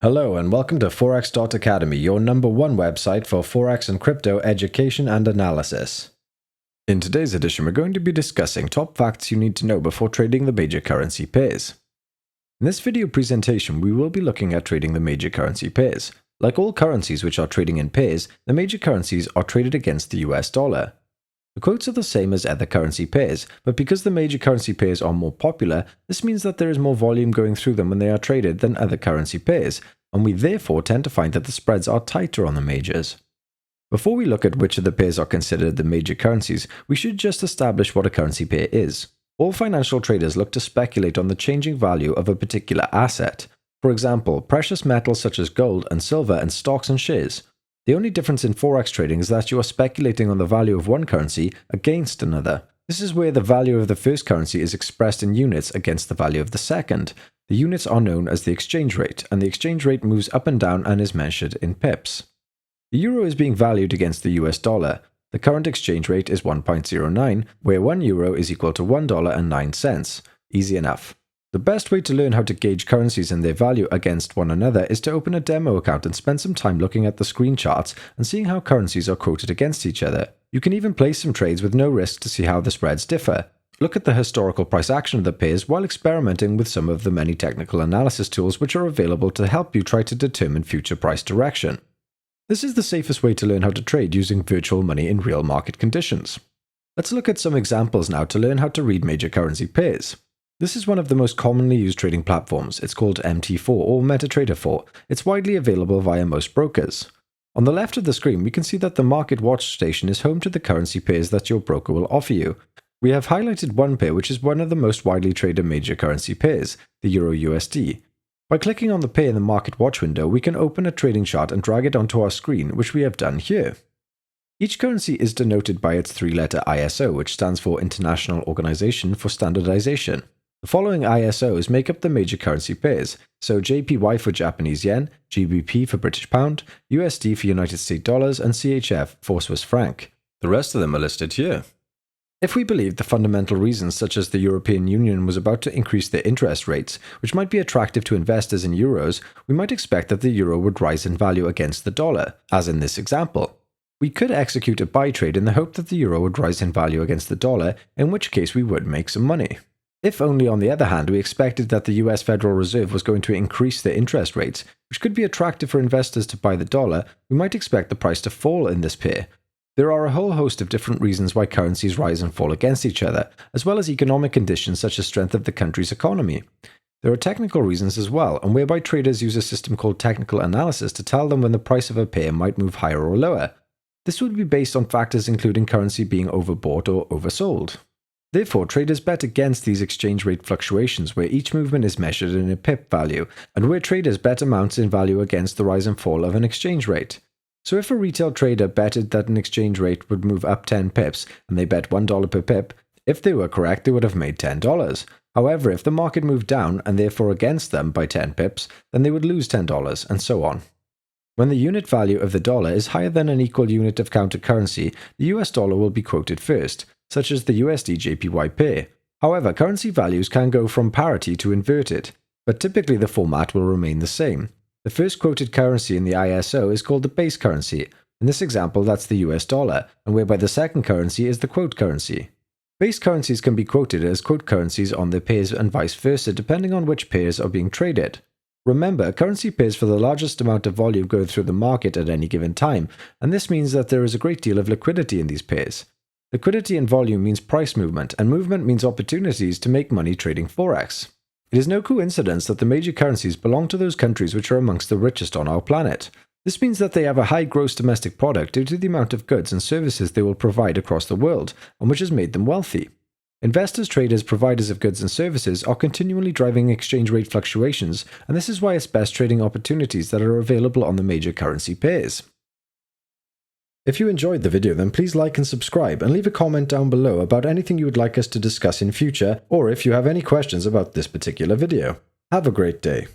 Hello and welcome to Forex.Academy, your #1 website for Forex and crypto education and analysis. In today's edition, we're going to be discussing top facts you need to know before trading the major currency pairs. In this video presentation, we will be looking at trading the major currency pairs. Like all currencies which are trading in pairs, the major currencies are traded against the US dollar. The quotes are the same as other currency pairs, but because the major currency pairs are more popular, this means that there is more volume going through them when they are traded than other currency pairs, and we therefore tend to find that the spreads are tighter on the majors. Before we look at which of the pairs are considered the major currencies, we should just establish what a currency pair is. All financial traders look to speculate on the changing value of a particular asset. For example, precious metals such as gold and silver and stocks and shares. The only difference in Forex trading is that you are speculating on the value of one currency against another. This is where the value of the first currency is expressed in units against the value of the second. The units are known as the exchange rate, and the exchange rate moves up and down and is measured in pips. The euro is being valued against the US dollar. The current exchange rate is 1.09, where 1 euro is equal to $1.09. Easy enough. The best way to learn how to gauge currencies and their value against one another is to open a demo account and spend some time looking at the screen charts and seeing how currencies are quoted against each other. You can even place some trades with no risk to see how the spreads differ. Look at the historical price action of the pairs while experimenting with some of the many technical analysis tools which are available to help you try to determine future price direction. This is the safest way to learn how to trade using virtual money in real market conditions. Let's look at some examples now to learn how to read major currency pairs. This is one of the most commonly used trading platforms. It's called MT4 or MetaTrader 4. It's widely available via most brokers. On the left of the screen, we can see that the Market Watch station is home to the currency pairs that your broker will offer you. We have highlighted one pair which is one of the most widely traded major currency pairs, the EURUSD. By clicking on the pair in the Market Watch window, we can open a trading chart and drag it onto our screen, which we have done here. Each currency is denoted by its three-letter ISO, which stands for International Organization for Standardization. The following ISOs make up the major currency pairs, so JPY for Japanese yen, GBP for British pound, USD for United States dollars, and CHF for Swiss franc. The rest of them are listed here. If we believe the fundamental reasons such as the European Union was about to increase their interest rates, which might be attractive to investors in euros, we might expect that the euro would rise in value against the dollar, as in this example. We could execute a buy trade in the hope that the euro would rise in value against the dollar, in which case we would make some money. If only, on the other hand, we expected that the US Federal Reserve was going to increase their interest rates, which could be attractive for investors to buy the dollar, we might expect the price to fall in this pair. There are a whole host of different reasons why currencies rise and fall against each other, as well as economic conditions such as strength of the country's economy. There are technical reasons as well, and whereby traders use a system called technical analysis to tell them when the price of a pair might move higher or lower. This would be based on factors including currency being overbought or oversold. Therefore, traders bet against these exchange rate fluctuations where each movement is measured in a pip value, and where traders bet amounts in value against the rise and fall of an exchange rate. So if a retail trader betted that an exchange rate would move up 10 pips, and they bet $1 per pip, if they were correct, they would have made $10. However, if the market moved down, and therefore against them by 10 pips, then they would lose $10, and so on. When the unit value of the dollar is higher than an equal unit of counter currency, the US dollar will be quoted first, such as the USD-JPY pair. However, currency values can go from parity to inverted, but typically the format will remain the same. The first quoted currency in the ISO is called the base currency. In this example, that's the US dollar, and whereby the second currency is the quote currency. Base currencies can be quoted as quote currencies on their pairs and vice versa, depending on which pairs are being traded. Remember, currency pairs for the largest amount of volume going through the market at any given time, and this means that there is a great deal of liquidity in these pairs. Liquidity and volume means price movement, and movement means opportunities to make money trading Forex. It is no coincidence that the major currencies belong to those countries which are amongst the richest on our planet. This means that they have a high gross domestic product due to the amount of goods and services they will provide across the world, and which has made them wealthy. Investors, traders, providers of goods and services are continually driving exchange rate fluctuations, and this is why it's best trading opportunities that are available on the major currency pairs. If you enjoyed the video, then please like and subscribe, and leave a comment down below about anything you would like us to discuss in future, or if you have any questions about this particular video. Have a great day.